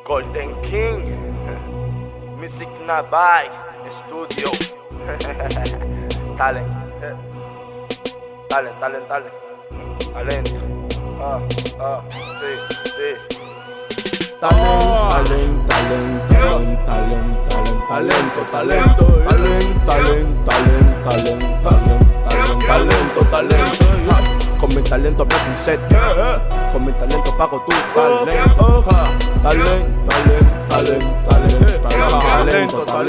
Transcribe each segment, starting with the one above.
Golden King, Music Nabai, Studio. Talent, talento. Sí. Talento. Con mi talento me un set. Con mi talento pago tu talento. Talento.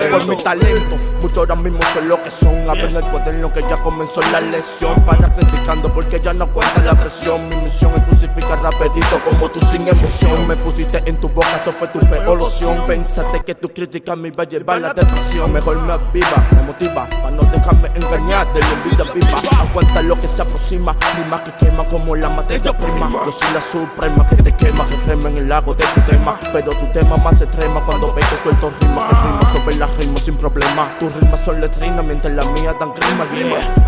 Por mi talento, muchos ahora mismo son lo que son. Abren el cuaderno que ya comenzó la lección. Para criticando porque ya no cuenta la presión. Mi misión es crucificar rapidito como tú sin emoción. Me pusiste en tu boca, eso fue tu peor opción. Pensaste que tu crítica me iba a llevar a la depresión. Mejor me aviva, me motiva, para no dejarme engañar de la envidia viva. Aguanta lo que se aproxima, rima que quema como la materia prima. Yo soy la suprema que te quema, que rema en el lago de tu tema. Pero tu tema más extrema cuando ves que suelto rima. Que rima sobre las rimas sin problema. Tus rimas son letrinas mientras las mías dan grima.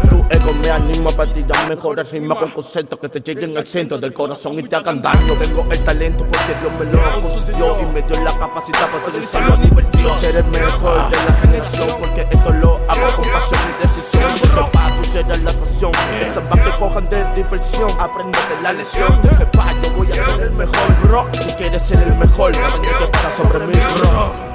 Tu ego me anima para tirar mejores rimas con conceptos que te lleguen al centro del corazón y te hagan daño. Tengo el talento porque Dios me lo concedió y me dio la capacidad para utilizarlo a nivel Dios. Ser el mejor de la generación porque esto lo hago con pasión y decisión. Porque pa' tú serás la atracción. Esas más que cojan de diversión. Apréndete la lección. Que pa' yo voy a ser el mejor, bro. Si quieres ser el mejor, aprende que pasa sobre mí, bro.